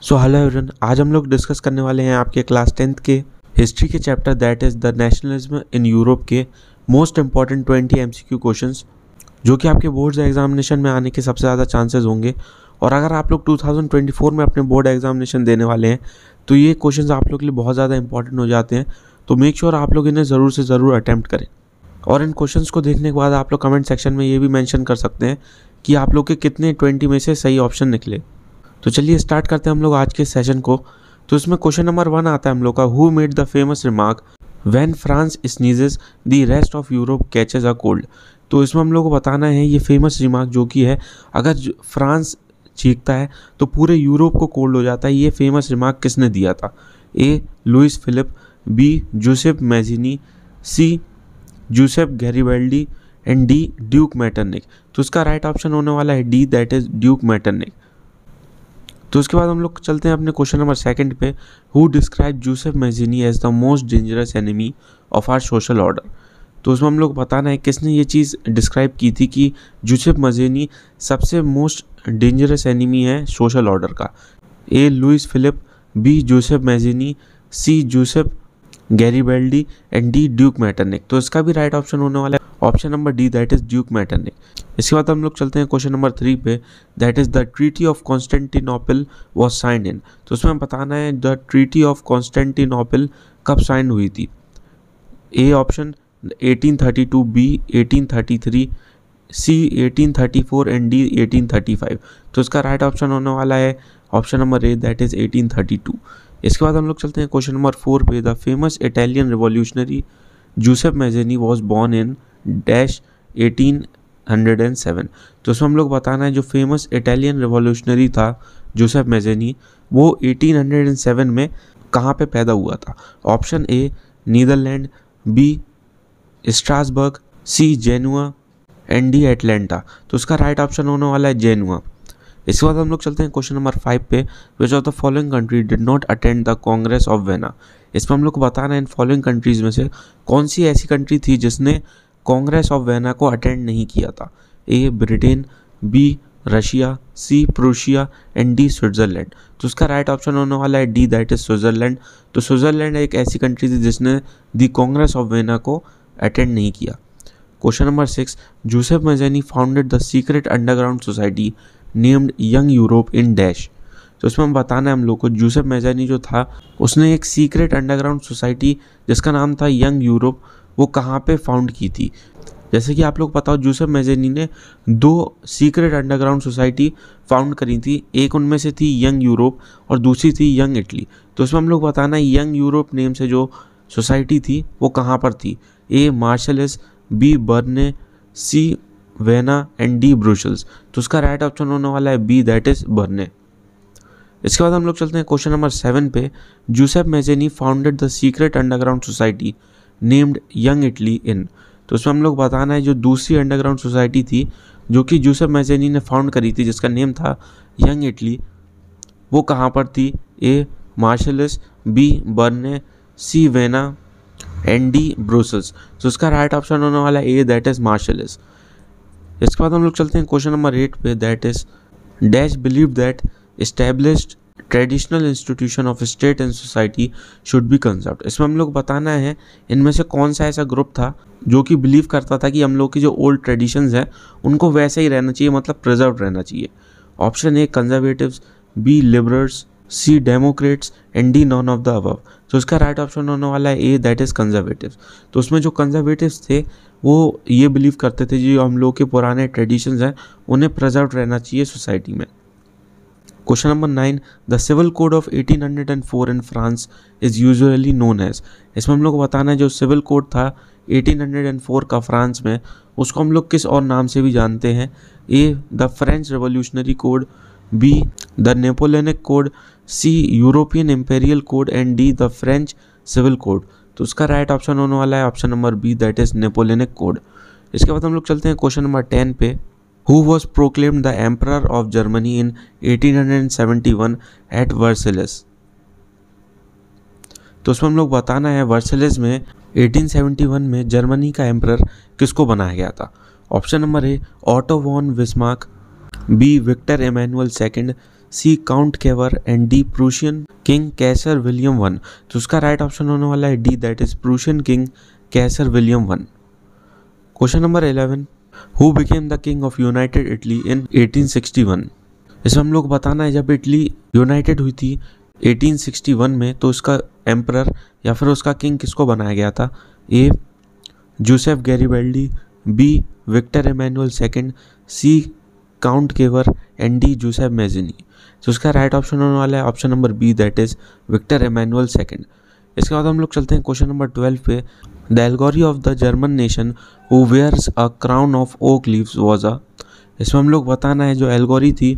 So hello everyone, आज हम लोग डिस्कस करने वाले हैं आपके क्लास 10th के हिस्ट्री के chapter that is the nationalism in Europe के मोस्ट इंपॉर्टेंट 20 MCQ क्वेश्चंस जो कि आपके बोर्ड्स एग्जामिनेशन में आने के सबसे ज़्यादा चांसेस होंगे। और अगर आप लोग 2024 में अपने बोर्ड एग्जामिनेशन देने वाले हैं तो ये क्वेश्चंस आप लोग के लिए बहुत ज़्यादा इंपॉर्टेंट हो जाते हैं। तो मेक श्योर आप लोग इन्हें ज़रूर से ज़रूर अटैम्प्ट करें। और इन क्वेश्चंस को देखने के बाद आप लोग कमेंट सेक्शन में ये भी मेंशन कर सकते हैं कि आप लोग के कितने 20 में से सही ऑप्शन निकले। तो चलिए स्टार्ट करते हैं हम लोग आज के सेशन को। तो इसमें क्वेश्चन नंबर 1 आता है हम लोग का, who made the famous remark when France sneezes the rest of Europe catches a cold. तो इसमें हम लोग को बताना है ये फेमस रिमार्क जो कि है अगर फ्रांस छींकता है तो पूरे यूरोप को कोल्ड हो जाता है। ये फेमस रिमार्क किसने दिया था? A Louis Philippe, B Giuseppe Mazzini, C Giuseppe Garibaldi and D duke Metternich. तो इसका राइट ऑप्शन होने वाला है D, that is duke Metternich. तो उसके बाद हम लोग चलते हैं अपने क्वेश्चन नंबर 2 पे, who describe Giuseppe Mazzini as the most dangerous enemy of our social order. तो उसमें हम लोग बताना है किसने ये चीज़ डिस्क्राइब की थी कि जूसेप मैजिनी सबसे मोस्ट डेंजरस एनिमी है सोशल ऑर्डर का। A Louis Philippe, B Giuseppe Mazzini, C Giuseppe Garibaldi and D duke Metternich. तो इसका भी राइट ऑप्शन होने वाला है option number D, that is duke Metternich. इसके बाद हम लोग चलते हैं क्वेश्चन नंबर 3 पे, that is the treaty of Constantinople was signed in. तो उसमें बताना है द ट्रीटी ऑफ कॉन्स्टेंटिनोपल कब साइन हुई थी। A option 1832, B 1833, C 1834 and D 1835। तो इसका राइट ऑप्शन होने वाला है option number A, that is 1832। इसके बाद हम लोग चलते हैं क्वेश्चन नंबर 4 पे, the famous Italian revolutionary Giuseppe Mazzini was born in dash 1807। तो उसमें हम लोग बताना है जो फेमस इटालियन रिवॉल्यूशनरी था जूसेप मैजिनी वो 1807 में कहाँ पे पैदा हुआ था। Option A Netherland, B Strasbourg, C Genoa and D Atlanta. तो उसका राइट ऑप्शन होने वाला है जेनुआ। इसके बाद हम लोग चलते हैं क्वेश्चन नंबर 5 पे, विच of the following country did not attend the Congress of vena. इसमें हम लोग को बताना है इन फॉलोइंग कंट्रीज में से कौन सी ऐसी कंट्री थी जिसने कांग्रेस ऑफ वेना को अटेंड नहीं किया था। A Britain, B Russia, C Prussia and D Switzerland. तो उसका राइट ऑप्शन होने वाला है डी, दैट इज स्विट्जरलैंड। तो स्विट्जरलैंड एक ऐसी कंट्री थी जिसने द कांग्रेस ऑफ वेना को अटेंड नहीं किया। Question number 6, Giuseppe Mazzini founded the secret underground society named Young Europe in dash. तो इसमें हम बताना है हम लोग को जूसेप मैजिनी जो था उसने एक सीक्रेट अंडरग्राउंड सोसाइटी जिसका नाम था यंग यूरोप वो कहाँ पे फाउंड की थी। जैसे कि आप लोग पता हो जूसेप मैजिनी ने 2 सीक्रेट अंडरग्राउंड सोसाइटी फाउंड करी थी, एक उनमें से थी यंग यूरोप और दूसरी थी यंग इटली। तो इसमें हम लोग बताना है यंग यूरोप नेम से जो सोसाइटी थी वो कहाँ पर थी। A Marseilles, B Berne, C Vienna and D Brussels. तो उसका राइट ऑप्शन होने वाला है बी, दैट इज बर्ने। इसके बाद हम लोग चलते हैं क्वेश्चन नंबर 7 पे, Giuseppe Mazzini founded the secret underground society named Young Italy in. तो उसमें हम लोग बताना है जो दूसरी अंडरग्राउंड सोसाइटी थी जो कि जूसेप मैजिनी ने फाउंड करी थी जिसका नेम था यंग इटली वो कहाँ पर थी। A Marseilles, B Berne, C Vienna and D Brussels. तो उसका राइट ऑप्शन होने वाला है ए, दैट इज मार्शलिस। इसके बाद हम लोग चलते हैं क्वेश्चन नंबर 8 पे, that is dash believe that established traditional institution of state and society should be conserved. इसमें हम लोग बताना है इनमें से कौन सा ऐसा ग्रुप था जो कि बिलीव करता था कि हम लोग की जो ओल्ड ट्रेडिशंस हैं उनको वैसे ही रहना चाहिए, मतलब प्रिजर्व रहना चाहिए। Option A conservatives, B liberals, C democrats and D none of the above. तो इसका राइट ऑप्शन होने वाला है ए, दैट इज कंजर्वेटिव्स। तो उसमें जो कंजर्वेटिव्स थे वो ये बिलीव करते थे जो हम लोग के पुराने ट्रेडिशंस हैं उन्हें प्रिजर्व रहना चाहिए सोसाइटी में। Question number 9, the civil code of 1804 in France is usually known as. इसमें हम लोग को बताना है जो सिविल कोड था 1804 का फ्रांस में उसको हम लोग किस और नाम से भी जानते हैं। A the French revolutionary code, B the Napoleonic code, C European imperial code and D the French civil code. तो उसका राइट ऑप्शन होने वाला है option number B, that is Napoleonic code. इसके बाद हम लोग चलते हैं क्वेश्चन नंबर 10 पे, who was proclaimed the emperor of Germany in 1871 at Versailles. तो उसमें हम लोग बताना है वर्सेलिस में 1871 में जर्मनी का एम्परर किसको बनाया गया था। Option number A Otto von Bismarck, B Victor Emmanuel second, C count Cavour and D Prussian king Kaiser William one. तो उसका राइट ऑप्शन होने वाला है D, that is Prussian king Kaiser William one. Question number 11, who became the king of united Italy in 1861। इसमें हम लोग बताना है जब इटली यूनाइटेड हुई थी 1861 में तो उसका एम्परर या फिर उसका किंग किसको बनाया गया था। A Joseph Garibaldi, B Victor Emmanuel second, C count Cavour and D Joseph Mazzini. तो उसका राइट ऑप्शन होने वाला है option number B, that is Victor Emmanuel second. इसके बाद हम लोग चलते हैं क्वेश्चन नंबर 12 पे। The allegory of the German nation who wears a crown of oak leaves was a. इसमें हम लोग बताना है जो एल्गोरी थी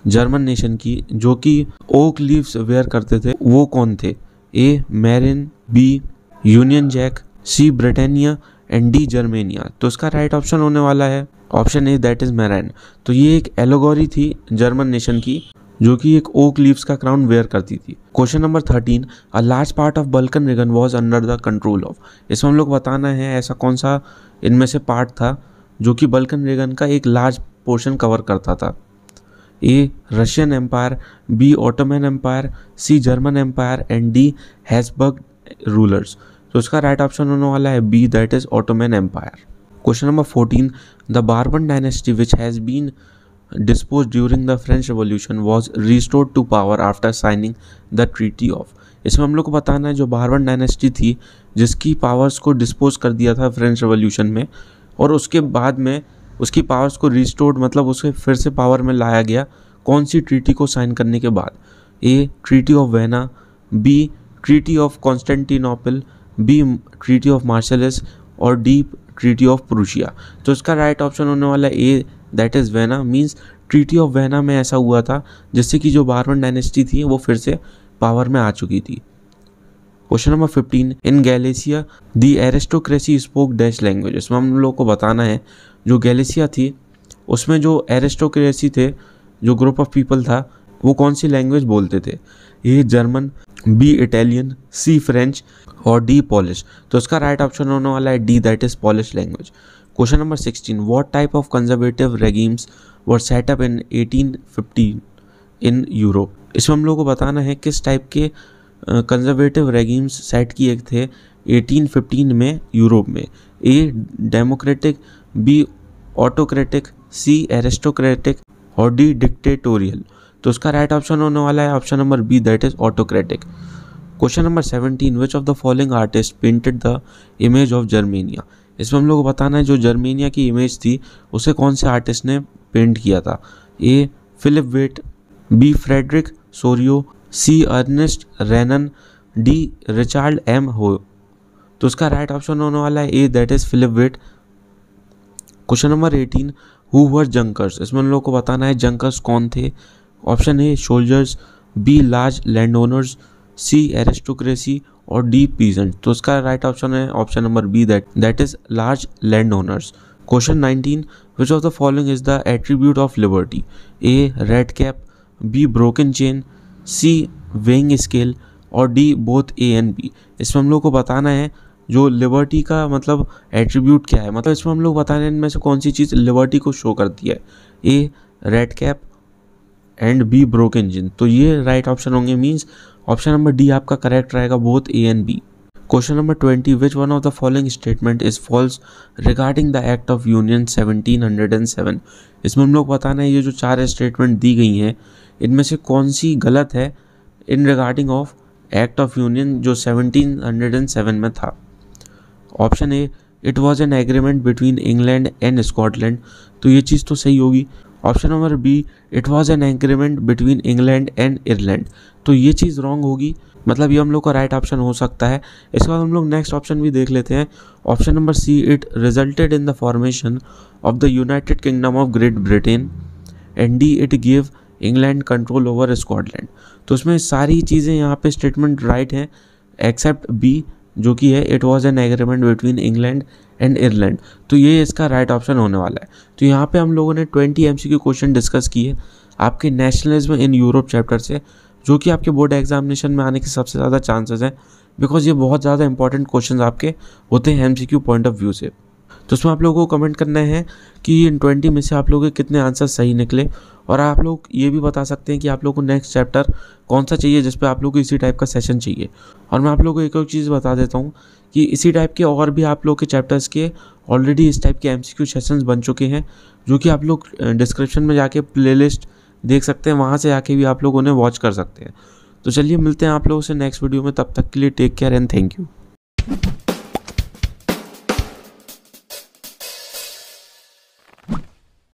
जर्मन नेशन की जो कि ओक लीव्स वेयर करते थे वो कौन थे। A Marianne, B Union Jack, C Britannia and D Germania. तो इसका राइट ऑप्शन होने वाला है option A, that is Marianne. तो ये एक एलोगोरी थी जर्मन नेशन की जो कि एक ओक लीव्स का क्राउन वेयर करती थी। Question number 13, a large part of Balkan region was under the control of. इसमें हम लोग बताना है ऐसा कौन सा इनमें से पार्ट था जो कि बल्कन रीजन का एक लार्ज पोर्शन कवर करता था। A Russian empire, B Ottoman empire, C German empire and D Habsburg rulers. तो उसका राइट ऑप्शन होने वाला है B, that is Ottoman empire. Question number 14, the Bourbon dynasty which has been disposed during the French Revolution was restored to power after signing the Treaty of। इसमें हम लोग को बताना है जो बार्बन डायनेस्टी थी जिसकी पावर्स को डिस्पोज कर दिया था फ्रेंच रेवोल्यूशन में और उसके बाद में उसकी पावर्स को रिस्टोर्ड मतलब उसे फिर से पावर में लाया गया कौन सी ट्रीटी को साइन करने के बाद। A treaty of Vienna, B treaty of Constantinople, B treaty of Marseilles और डी ट्रीटी ऑफ प्रूशिया। तो इसका राइट ऑप्शन होने वाला है A, that is Vienna. Means treaty of Vienna में ऐसा हुआ था जिससे कि जो बार्बन डायनेस्टी थी वो फिर से पावर में आ चुकी थी। Question number 15, in Galicia the aristocracy spoke dash language. इसमें हम लोग को बताना है जो गैलेशिया थी उसमें जो एरिस्टोक्रेसी थे जो ग्रुप ऑफ पीपल था वो कौन सी लैंग्वेज बोलते थे। A German, B Italian, C French और डी पॉलिश। तो इसका राइट ऑप्शन होने वाला है D, that is Polish language. Question number 16, what type of conservative regimes were set up in 1815 in Europe. इसमें हम लोग को बताना है किस टाइप के कंजर्वेटिव रेजिम्स सेट किए थे 1815 में यूरोप में। A democratic, B autocratic, C aristocratic और डी डिक्टेटोरियल। तो उसका राइट ऑप्शन होने वाला है option number B, that is autocratic. Question number 17, which of the following artist painted the image of Germania. इसमें हम लोग को बताना है जो जर्मेनिया की इमेज थी उसे कौन से आर्टिस्ट ने पेंट किया था। A Philip Veit, B Frederic Sorrieu, C Ernest Renan, D Richard M Hoe. तो उसका राइट ऑप्शन होने वाला है A, that is Philip Veit. Question number 18, who were Junkers. इसमें हम लोग को बताना है जंकर्स कौन थे। Option A soldiers, B large land owners, C aristocracy और डी पीजेंट। तो उसका राइट ऑप्शन है option number B, that is large land owners. Question 19, which of the following is the attribute of liberty. A red cap, B broken chain, C weighing scale और D both A and B. इसमें हम लोग को बताना है जो liberty का मतलब एट्रीब्यूट क्या है, मतलब इसमें हम लोग बताना है इनमें से कौन सी चीज़ लिबर्टी को शो करती है। A red cap and B broken chain. तो ये राइट ऑप्शन होंगे, मीन्स ऑप्शन नंबर डी आपका करेक्ट रहेगा, both A and B. Question number 20, which one of the following statement is false regarding the act of union 1707। इसमें हम लोग बताना है ये जो 4 स्टेटमेंट दी गई हैं इनमें से कौन सी गलत है in regarding of act of union जो 1707 में था। Option A, it was an agreement between England and Scotland. तो ये चीज़ तो सही होगी। Option number B, it was an agreement between England and Ireland. तो ये चीज़ रॉन्ग होगी, मतलब ये हम लोग का राइट ऑप्शन हो सकता है। इसके बाद हम लोग नेक्स्ट ऑप्शन भी देख लेते हैं। Option number C, it resulted in the formation of the United Kingdom of Great Britain and D it give England control over Scotland. तो उसमें सारी चीज़ें यहाँ पे स्टेटमेंट राइट हैं एक्सेप्ट बी जो कि है it was an agreement between England and Ireland. तो ये इसका राइट ऑप्शन होने वाला है। तो यहाँ पे हम लोगों ने 20 MCQ क्वेश्चन डिस्कस किए आपके नेशनलिज्म इन यूरोप चैप्टर से, जो कि आपके बोर्ड एग्जामिनेशन में आने के सबसे ज़्यादा चांसेस हैं बिकॉज ये बहुत ज़्यादा इंपॉर्टेंट क्वेश्चन आपके होते हैं MCQ पॉइंट ऑफ व्यू से। तो उसमें आप लोगों को कमेंट करना है कि इन 20 में से आप लोगों के कितने आंसर सही निकले, और आप लोग ये भी बता सकते हैं कि आप लोगों को नेक्स्ट चैप्टर कौन सा चाहिए जिस पे आप लोगों को इसी टाइप का सेशन चाहिए। और मैं आप लोगों को एक और चीज़ बता देता हूँ कि इसी टाइप के और भी आप लोग के चैप्टर्स के ऑलरेडी इस टाइप के MCQ सेशंस बन चुके हैं, जो कि आप लोग डिस्क्रिप्शन में जाके प्लेलिस्ट देख सकते हैं, वहाँ से आके भी आप लोग उन्हें वॉच कर सकते हैं। तो चलिए मिलते हैं आप लोगों से नेक्स्ट वीडियो में, तब तक के लिए take care and thank you.